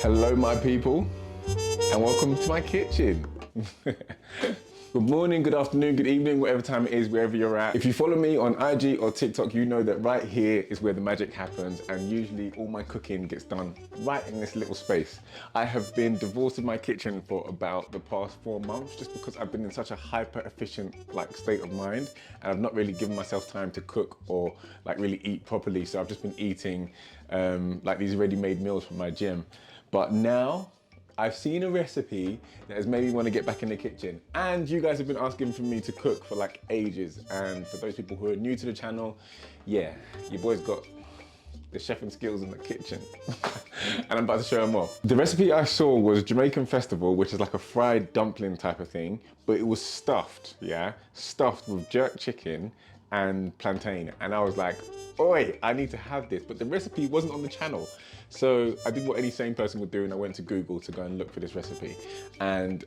Hello my people, and welcome to my kitchen. Good morning, good afternoon, good evening, whatever time it is, wherever you're at. If you follow me on IG or TikTok, you know that right here is where the magic happens, and usually all my cooking gets done right in this little space. I have been divorced in my kitchen for about the past 4 months, just because I've been in such a hyper efficient state of mind, and I've not really given myself time to cook or really eat properly. So I've just been eating these ready-made meals from my gym. But now, I've seen a recipe that has made me want to get back in the kitchen, and you guys have been asking for me to cook for ages. And for those people who are new to the channel, yeah, your boy's got the chefing skills in the kitchen and I'm about to show them off. The recipe I saw was Jamaican Festival, which is like a fried dumpling type of thing, but it was stuffed, yeah? Stuffed with jerk chicken and plantain. And I was like, oi, I need to have this. But the recipe wasn't on the channel. So I did what any sane person would do, and I went to Google to go and look for this recipe. And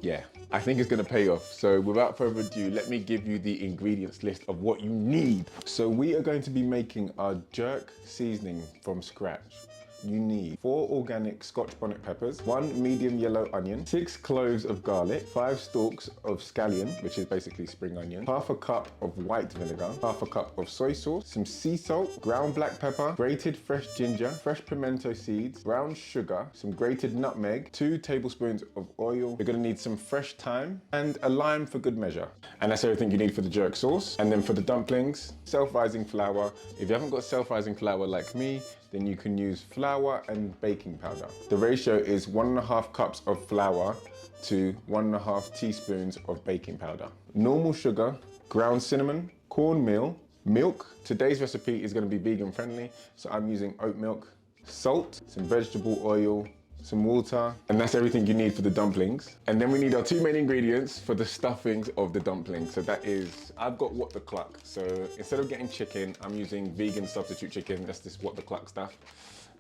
yeah, I think it's gonna pay off. So without further ado, let me give you the ingredients list of what you need. So we are going to be making our jerk seasoning from scratch. You need 4 organic Scotch bonnet peppers, 1 medium yellow onion, 6 cloves of garlic, 5 stalks of scallion, which is basically spring onion, half a cup of white vinegar, half a cup of soy sauce, some sea salt, ground black pepper, grated fresh ginger, fresh pimento seeds, brown sugar, some grated nutmeg, 2 tablespoons of oil. You're gonna need some fresh thyme and a lime for good measure. And that's everything you need for the jerk sauce. And then for the dumplings, self-rising flour. If you haven't got self-rising flour like me, then you can use flour and baking powder. The ratio is 1.5 cups of flour to 1.5 teaspoons of baking powder. Normal sugar, ground cinnamon, cornmeal, milk. Today's recipe is going to be vegan friendly, so I'm using oat milk, salt, some vegetable oil, some water, and that's everything you need for the dumplings. And then we need our 2 main ingredients for the stuffings of the dumplings. So that is, I've got what the cluck. So instead of getting chicken, I'm using vegan substitute chicken. That's this what the cluck stuff.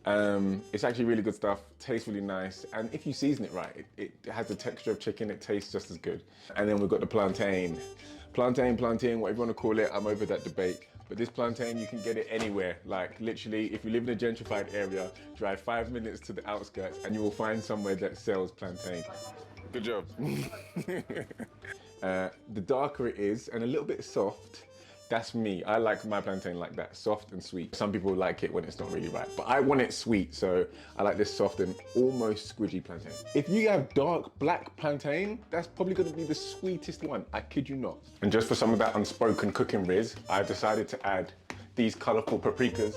It's actually really good stuff, tastes really nice, and if you season it right, it has the texture of chicken, it tastes just as good. And then we've got the plantain, whatever you want to call it, I'm over that debate. But this plantain, you can get it anywhere. Literally, if you live in a gentrified area, drive 5 minutes to the outskirts and you will find somewhere that sells plantain. Good job. The darker it is and a little bit soft, that's me. I like my plantain like that, soft and sweet. Some people like it when it's not really ripe, but I want it sweet, so I like this soft and almost squidgy plantain. If you have dark black plantain, that's probably gonna be the sweetest one, I kid you not. And just for some of that unspoken cooking riz, I decided to add these colorful paprikas.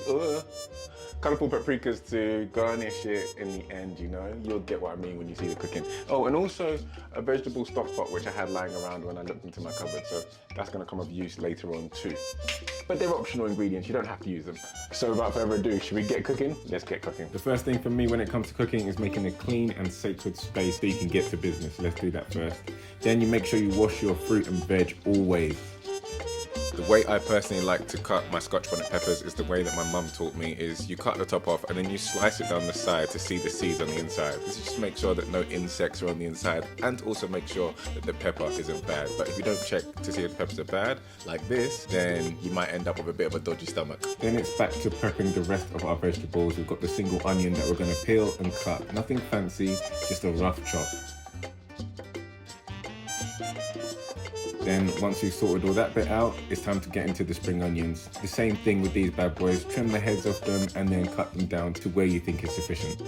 Colorful paprikas to garnish it in the end, you know? You'll get what I mean when you see the cooking. Oh, and also a vegetable stock pot, which I had lying around when I looked into my cupboard, so that's gonna come of use later on too. But they're optional ingredients, you don't have to use them. So without further ado, should we get cooking? Let's get cooking. The first thing for me when it comes to cooking is making a clean and sacred space so you can get to business. Let's do that first. Then you make sure you wash your fruit and veg always. The way I personally like to cut my Scotch bonnet peppers is the way that my mum taught me, is you cut the top off and then you slice it down the side to see the seeds on the inside. This is just to make sure that no insects are on the inside, and also make sure that the pepper isn't bad. But if you don't check to see if the peppers are bad, like this, then you might end up with a bit of a dodgy stomach. Then it's back to prepping the rest of our vegetables. We've got the single onion that we're going to peel and cut. Nothing fancy, just a rough chop. Then once you've sorted all that bit out, it's time to get into the spring onions. The same thing with these bad boys, trim the heads off them and then cut them down to where you think is sufficient.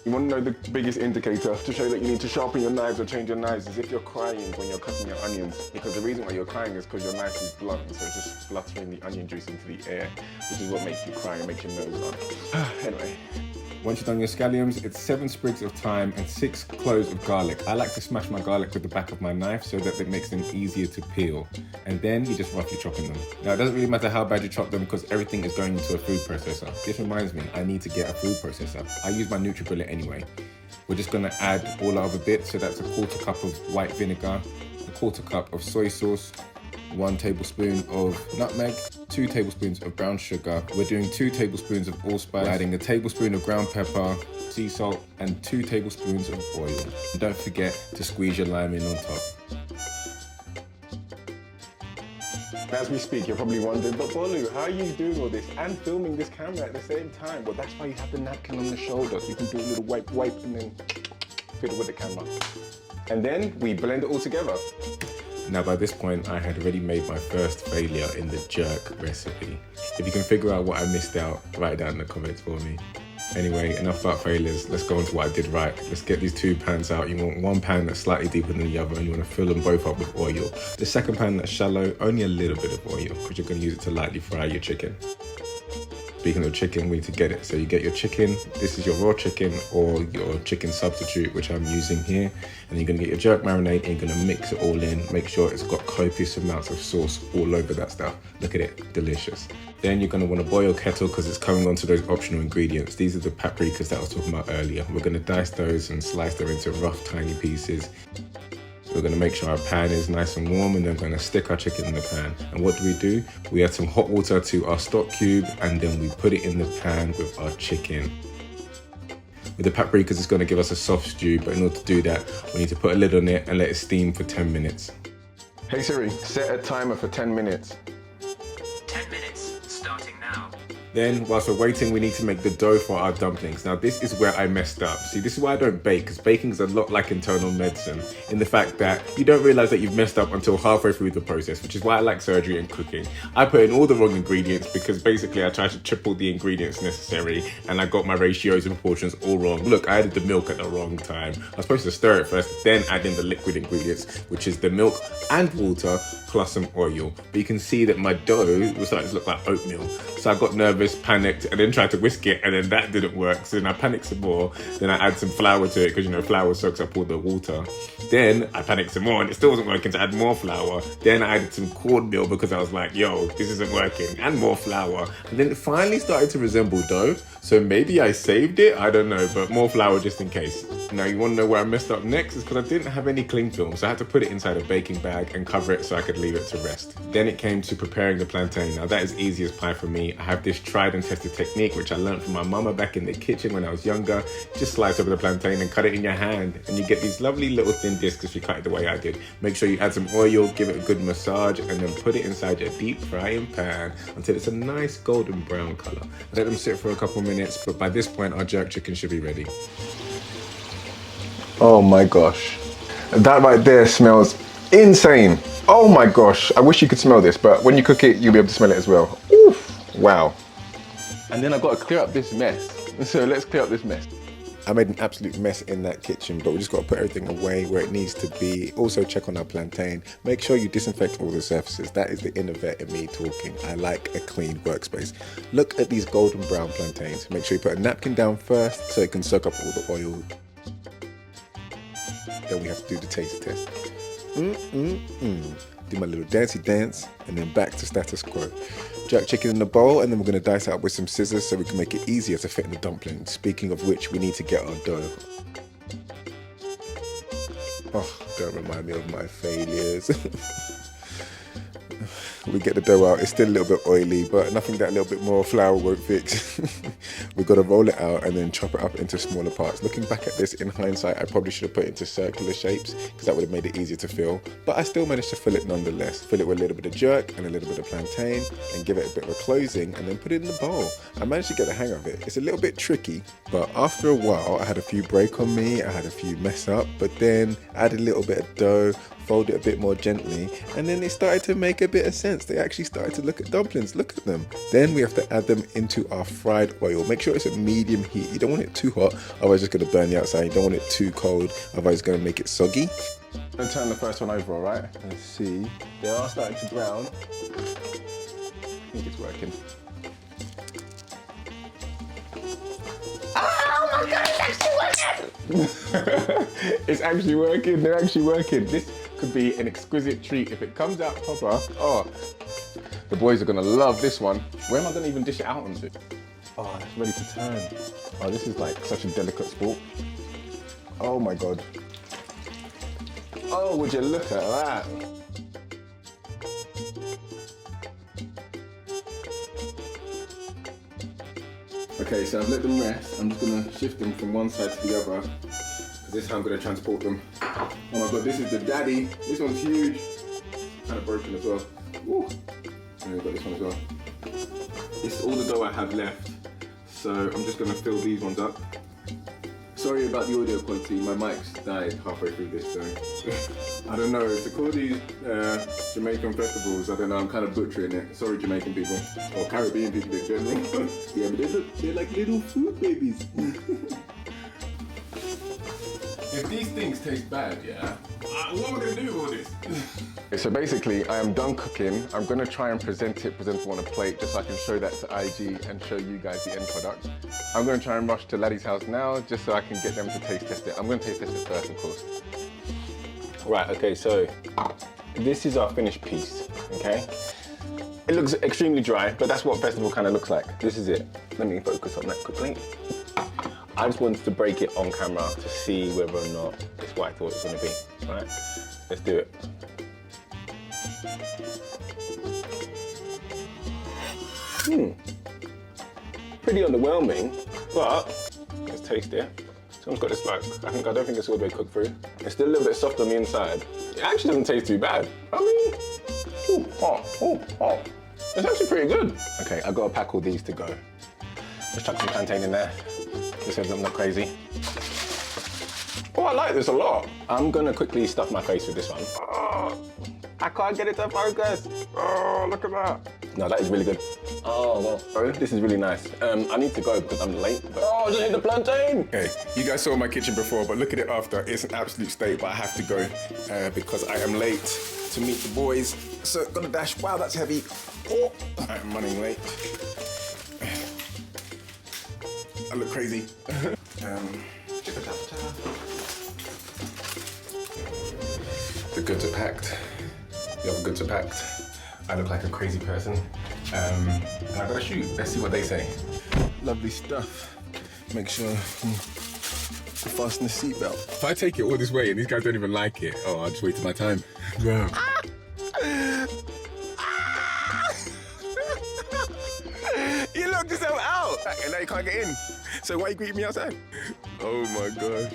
You want to know the biggest indicator to show that you need to sharpen your knives or change your knives is if you're crying when you're cutting your onions. Because the reason why you're crying is because your knife is blunt, so it's just spluttering the onion juice into the air, which is what makes you cry and makes your nose run. Anyway. Once you've done your scallions, it's 7 sprigs of thyme and 6 cloves of garlic. I like to smash my garlic with the back of my knife so that it makes them easier to peel. And then you just roughly chopping them. Now it doesn't really matter how bad you chop them because everything is going into a food processor. This reminds me, I need to get a food processor. I use my NutriBullet anyway. We're just gonna add all our other bits, so that's a 1/4 cup of white vinegar, a 1/4 cup of soy sauce, 1 tablespoon of nutmeg, 2 tablespoons of brown sugar. We're doing 2 tablespoons of allspice, adding a tablespoon of ground pepper, sea salt, and 2 tablespoons of oil. And don't forget to squeeze your lime in on top. As we speak, you're probably wondering, but Bolu, how are you doing all this and filming this camera at the same time? Well, that's why you have the napkin on the shoulder, so you can do a little wipe and then fiddle with the camera. And then we blend it all together. Now by this point, I had already made my first failure in the jerk recipe. If you can figure out what I missed out, write it down in the comments for me. Anyway, enough about failures. Let's go on to what I did right. Let's get these two pans out. You want one pan that's slightly deeper than the other, and you want to fill them both up with oil. The second pan that's shallow, only a little bit of oil, because you're going to use it to lightly fry your chicken. Speaking of chicken, we need to get it. So you get your chicken, this is your raw chicken or your chicken substitute, which I'm using here. And you're gonna get your jerk marinade and you're gonna mix it all in. Make sure it's got copious amounts of sauce all over that stuff. Look at it, delicious. Then you're gonna wanna boil kettle because it's coming onto those optional ingredients. These are the paprikas that I was talking about earlier. We're gonna dice those and slice them into rough, tiny pieces. We're gonna make sure our pan is nice and warm, and then we're gonna stick our chicken in the pan. And what do? We add some hot water to our stock cube, and then we put it in the pan with our chicken. With the paprikas, it's gonna give us a soft stew, but in order to do that, we need to put a lid on it and let it steam for 10 minutes. Hey Siri, set a timer for 10 minutes. 10 minutes, starting now. Then, whilst we're waiting, we need to make the dough for our dumplings. Now, this is where I messed up. See, this is why I don't bake, because baking is a lot like internal medicine, in the fact that you don't realize that you've messed up until halfway through the process, which is why I like surgery and cooking. I put in all the wrong ingredients because basically I tried to triple the ingredients necessary, and I got my ratios and proportions all wrong. Look, I added the milk at the wrong time. I was supposed to stir it first, then add in the liquid ingredients, which is the milk and water plus some oil. But you can see that my dough was starting to look like oatmeal. So I got nervous, panicked, and then tried to whisk it, and then that didn't work. So then I panicked some more. Then I add some flour to it, because you know flour soaks up all the water. Then I panicked some more, and it still wasn't working, to add more flour. Then I added some cornmeal because I was like, yo, this isn't working, and more flour. And then it finally started to resemble dough. So maybe I saved it, I don't know, but more flour just in case. Now you wanna know where I messed up next? Is because I didn't have any cling film, so I had to put it inside a baking bag and cover it so I could leave it to rest. Then it came to preparing the plantain. Now that is easy as pie for me. I have this tried and tested technique, which I learned from my mama back in the kitchen when I was younger. Just slice over the plantain and cut it in your hand, and you get these lovely little thin discs if you cut it the way I did. Make sure you add some oil, give it a good massage, and then put it inside your deep frying pan until it's a nice golden brown color. Let them sit for a couple minutes, but by this point our jerk chicken should be ready. Oh my gosh, that right there smells insane. Oh my gosh, I wish you could smell this, but when you cook it, you'll be able to smell it as well. Oof, wow. And then I've got to clear up this mess. So let's clear up this mess. I made an absolute mess in that kitchen, but we just got to put everything away where it needs to be. Also check on our plantain. Make sure you disinfect all the surfaces. That is the inner vet in me talking. I like a clean workspace. Look at these golden brown plantains. Make sure you put a napkin down first so it can soak up all the oil. Then we have to do the taste test. Do my little dancey dance, and then back to status quo. Jerk chicken in the bowl, and then we're gonna dice it up with some scissors so we can make it easier to fit in the dumpling. Speaking of which, we need to get our dough. Oh, don't remind me of my failures. We get the dough out, it's still a little bit oily, but nothing that a little bit more flour won't fix. We've got to roll it out and then chop it up into smaller parts. Looking back at this in hindsight, I probably should have put it into circular shapes because that would have made it easier to fill, but I still managed to fill it nonetheless. Fill it with a little bit of jerk and a little bit of plantain and give it a bit of a closing and then put it in the bowl. I managed to get the hang of it. It's a little bit tricky, but after a while I had a few break on me, I had a few mess up, but then I added a little bit of dough, fold it a bit more gently, and then it started to make a bit of sense. They actually started to look at dumplings. Look at them. Then we have to add them into our fried oil. Make sure it's at medium heat. You don't want it too hot, otherwise it's going to burn the outside. You don't want it too cold, otherwise it's going to make it soggy. I'm going to turn the first one over, all right? Let's see. They are starting to brown. I think it's working. Oh my God, it's actually working! It's actually working. They're actually working. This could be an exquisite treat if it comes out proper. Oh, the boys are gonna love this one. Where am I gonna even dish it out onto? Oh, it's ready to turn. Oh, this is like such a delicate sport. Oh my God. Oh, would you look at that? Okay, so I've let them rest. I'm just gonna shift them from one side to the other, because this is how I'm gonna transport them. Oh my God, this is the daddy. This one's huge. Kind of broken as well. Ooh. And I've got this one as well. It's all the dough I have left, so I'm just gonna fill these ones up. Sorry about the audio quality, my mic's died halfway through this, so I don't know, to call these Jamaican festivals, I don't know, I'm kind of butchering it. Sorry Jamaican people, or Caribbean people in general. Yeah, but they're like little food babies. If these things taste bad, yeah, what am I gonna do with all this? So basically, I am done cooking. I'm gonna try and present it on a plate just so I can show that to IG and show you guys the end product. I'm gonna try and rush to Laddie's house now just so I can get them to taste test it. I'm gonna taste test it first, of course. Right, okay, so this is our finished piece, okay? It looks extremely dry, but that's what festival kind of looks like. This is it. Let me focus on that quickly. I just wanted to break it on camera to see whether or not it's what I thought it was gonna be, right? Let's do it. Pretty underwhelming, but let's taste it. Someone's got this like, I don't think it's all the way cooked through. It's still a little bit soft on the inside. It actually doesn't taste too bad. I mean, it's actually pretty good. Okay, I've got to pack all these to go. Let's chuck some plantain in there. Just so I'm not crazy. Oh, I like this a lot. I'm gonna quickly stuff my face with this one. Oh, I can't get it to focus. Oh, look at that. No, that is really good. Oh, well, this is really nice. I need to go because I'm late. But... Oh, I just hit the plantain. Okay, you guys saw my kitchen before, but look at it after. It's an absolute state, but I have to go because I am late to meet the boys. So, gonna dash. Wow, that's heavy. Oh, I'm running late. I look crazy. The goods are packed. The other goods are packed. I look like a crazy person. And I gotta shoot. Let's see what they say. Lovely stuff. Make sure you fasten the seatbelt. If I take it all this way and these guys don't even like it, oh, I'll just wasted my time. Bro. You locked yourself out! And now you can't get in. So why are you greeting me outside? Oh my God.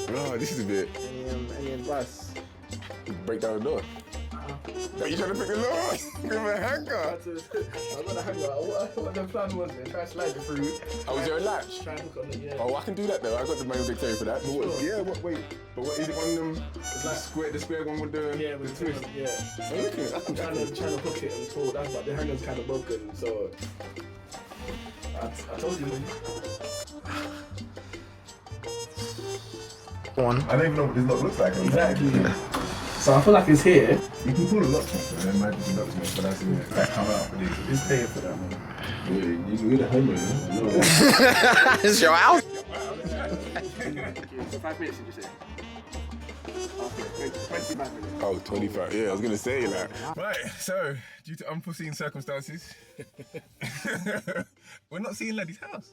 Oh, this is a bit... Any advice? Break down the door. Are you trying to pick the door? Give me a hanger. I got a hanger. What the plan was, try to slide it through. Oh, is there a latch? Try and hook on it, yeah. Oh, I can do that though. I got the manual dictator for that. Sure. Yeah, wait. But what is it on them? It's like the square one with the... Yeah, with the twist. Yeah. Oh, look at it. I'm trying to hook it and pull that, but the hanger's kind of broken, so... I told you, man. One. I don't even know what this lock looks like. Exactly. So I feel like it's here. You can pull the lock off, and there might be locks, but that's it. That come out for these. It's paying for that, man. Yeah, you can get a homeowner. It's your house. So 5 minutes, did you say? Okay, 25 minutes. Oh, 25. Yeah, I was gonna say that. Right. So, due to unforeseen circumstances, we're not seeing Laddie's house.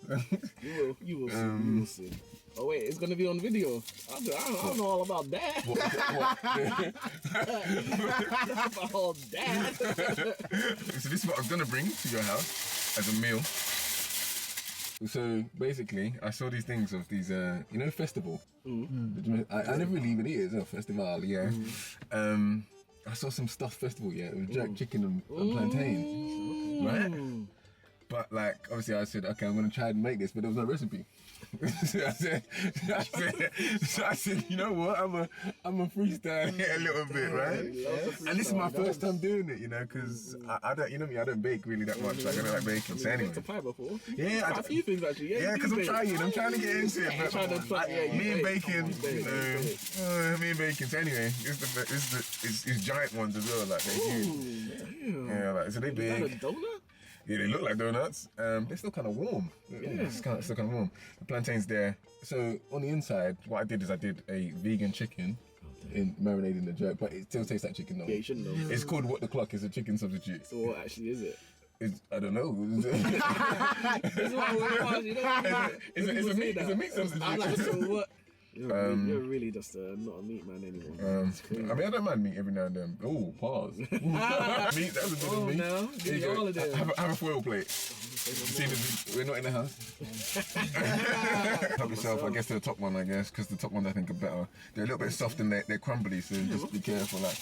You will see. You will see. Oh wait, it's gonna be on video. I don't know all about that. What? About all that. So this is what I'm gonna bring to your house as a meal. So basically, I saw these things of these, you know, festival. I never really even eat it. It's a festival, yeah. I saw some stuffed festival, yeah. It was jerk chicken and plantain, right? But like, obviously, I said, okay, I'm gonna try and make this, but there was no recipe. So I said, you know what? I'm a freestyle here a little bit, right? And this is my first time doing it, you know, because I don't, you know me, I don't bake really that much. Like I don't like baking. So anyway. Pie before? Yeah, a few things actually. Yeah, because I'm trying to get into it. But me and bacon, me and bacon. So anyway, it's giant ones as well. Like they're huge. Yeah, like so they big. Is that a donut? Yeah, they look like donuts. They're still kind of warm. Yeah, it's still kind of warm. The plantain's there. So on the inside, what I did is I did a vegan chicken marinated in the jerk, but it still tastes like chicken though. Yeah, you shouldn't know. It's called What the Clock. It's a chicken substitute. So what actually is it? I don't know. It's a meat substitute. I'm like, so what? You're really just not a meat man anymore. I mean, I don't mind meat every now and then. Oh, pause. Meat, that was a bit of meat. Now, give me all of them. Have a foil plate. See, we're not in the house. Help yourself, I guess, to the top one, I guess, because the top ones I think are better. They're a little bit soft and they're crumbly, so just be careful. Like,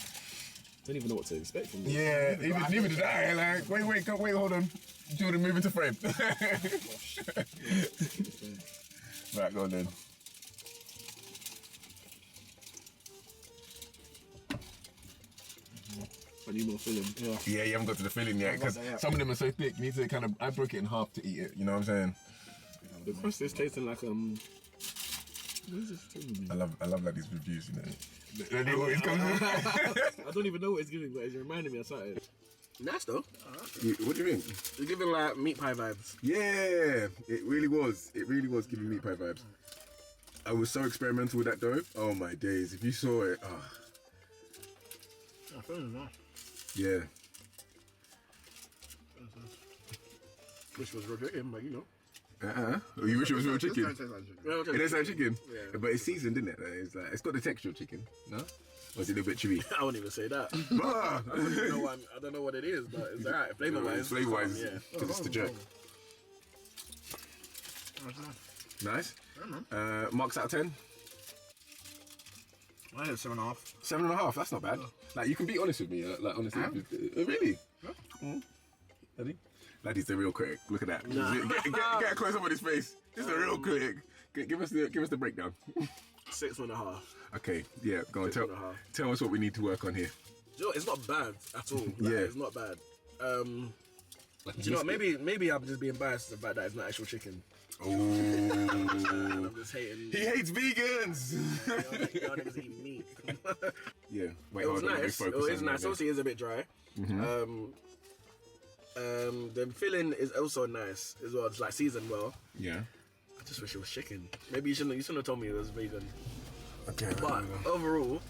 don't even know what to expect from this. Yeah, neither did I. Like, wait, hold on. Jordan, move into frame. Right, go on then. I need more filling. Yeah, you haven't got to the filling yet because some of them are so thick. You need to kind of. I broke it in half to eat it. You know what I'm saying? The crust is tasting like What is this thing? I love like these reviews. You know. I don't even know what it's giving, but it's reminding me of something. Nice though. What do you mean? It's giving like meat pie vibes. Yeah, it really was. It really was giving meat pie vibes. I was so experimental with that dough. Oh my days! If you saw it, I feel nice. Yeah. Wish it was real chicken, but you know. Oh, you wish it was real chicken? It It is like chicken, but it's seasoned, isn't it? It's got the texture of chicken. No? Or is it a little bit chewy? I wouldn't even say that. Ah. I don't know what it is, but it's alright. Flavor-wise. Flavor-wise, yeah. because it's the jerk. Nice. Marks out of 10? I had 7.5. 7.5. That's not bad. Like you can be honest with me. Like honestly, really. Laddie? Laddie's the real critic. Look at that. Nah. Get a close up on his face. This is a real critic. Give us the breakdown. 6.5. Okay. Yeah. Go on. Tell us what we need to work on here. You know, it's not bad at all. Like, Yeah. It's not bad. Do you know what? Maybe I'm just being biased about the fact that it's not actual chicken. Oh. I'm just hating. He hates vegans. Y'all niggas eat meat. Yeah. Wait, It was hold on. nice. It is nice. Obviously, it's a bit dry. The filling is also nice as well. It's like seasoned well. Yeah. I just wish it was chicken. Maybe you shouldn't have told me it was vegan. Okay. But overall,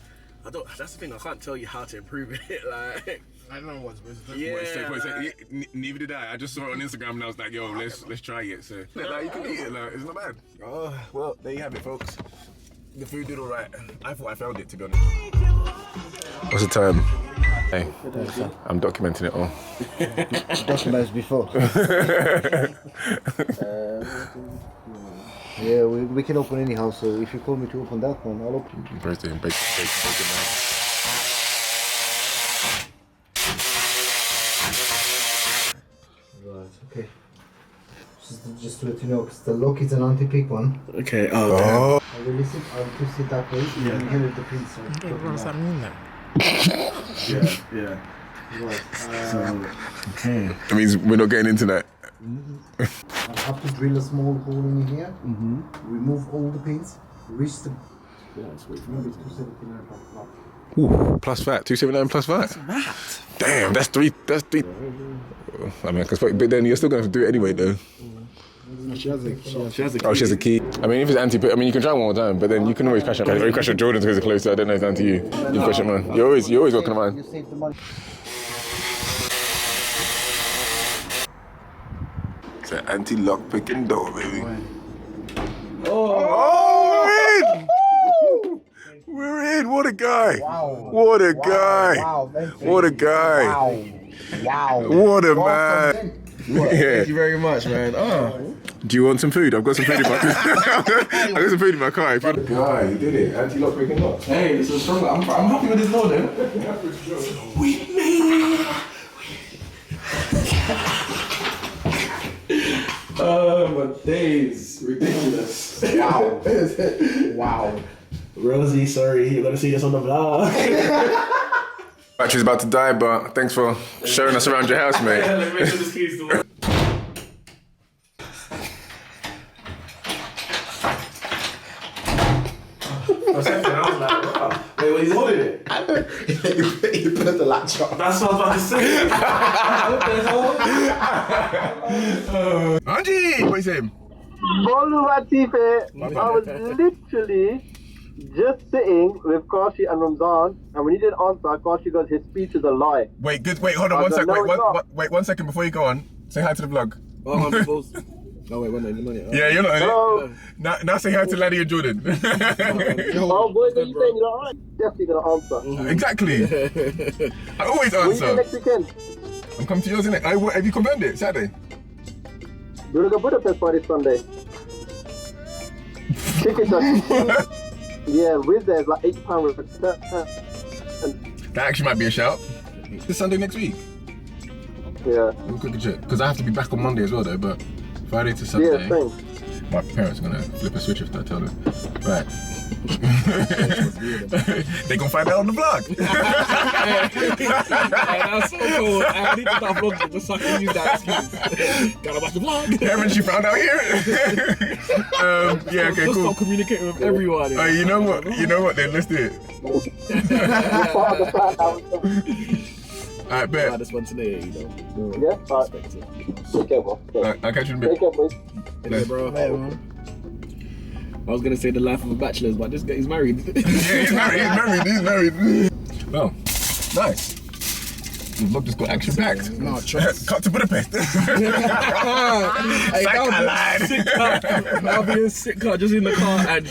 that's the thing. I can't tell you how to improve it. Like, I don't know what's supposed to Neither did I. I just saw it on Instagram and I was like, yo, let's try it. So like, you can eat it. Like, it's not bad. Oh, well, there you have it, folks. The food did all right. I thought I found it, to be honest. What's the time? Hey, I'm documenting it all. Documents before. Yeah, we can open anyhow, so if you call me to open that one, I'll open it. Birthday and bacon Right, okay. Just to let you know, because the lock is an anti-pick one. okay. Oh. I release it, I'll twist it that way, and then here is the pins. What does that mean then? Yeah. Right, It means we're not getting into that. I have to drill a small hole in here, remove all the pins, reach the... Yeah, sweet. Maybe 279 plus flat. Ooh, plus VAT, 279 plus VAT. Damn, that's three. I mean, but then you're still going to have to do it anyway, though. She has a key. Oh, she has a key. I mean, if it's anti, I mean, you can try one more time, but then you can always crash it. Or you crash at Jordan's because it's closer. I don't know if it's down to you. You crash it, man. You're always welcome to mine. You save the money. It's an anti-lock picking door, baby. Oh, we're in. What a guy. wow. What a guy. Wow, thank you. What a guy. Wow. What a man. Yeah. Thank you very much, man. Oh. Do you want some food? I've got some food in my I've got some food in my car. Guy, you did it. Anti-lock picking door. Hey, this is strong. I'm happy with this door, then. We made it. Oh my days, ridiculous. Wow. Wow. Rosie, sorry, you're gonna see this on the vlog. Battery's about to die, but thanks for showing us around your house, mate. Let me make sure this key's still working. I was like, wow. Wait, what, he's holding it? You put the latch on. That's what I was about to say. What the hell? Angie, what are you saying? Bonjour Latife. I was literally just sitting with Kashi and Ramzan, and when he didn't answer, Kashi goes, his speech is a lie. Wait, good. Wait, hold on one sec. Wait, 1 second before you go on. Say hi to the vlog. Oh, I'm supposed to. No, wait, when the money. Yeah, you're not in Hello. it. Now say hi to Laddie and Jordan. Oh, boys, what are you saying? You're alright? Definitely gonna answer. Exactly. I always When you answer. next weekend? I'm coming to yours, innit? Have you confirmed it? Saturday? We're gonna go Budapest for this Sunday. Tickets are cheap. Yeah, with there is like £8 with That actually might be a shout. This Sunday next week. Yeah. We'll quickly check. Because I have to be back on Monday as well though, but Friday to Sunday. Yeah, same. My parents are gonna flip a switch if I tell them. Right. They gonna find out on the vlog. That's so cool. I need to start vlogging just so I can use that excuse. Gotta watch the vlog. Haven't you found out here? Yeah, okay, Just cool. stop communicating with everyone. You know what? You know what? Then let's do it. Part of the plan, I was- Alright, Yeah, bet. the spontaneity, you know. Yeah, but Perspective. take care, bro. I'll catch you in a bit. Take care, boys. Anyway, bro. I was gonna say the life of a bachelor, but this guy is married. Yeah, he's married. Well, nice. The vlog just got action packed. No, trust. Cut to Budapest. Hey, I lied. I'll be in sick car, just in the car and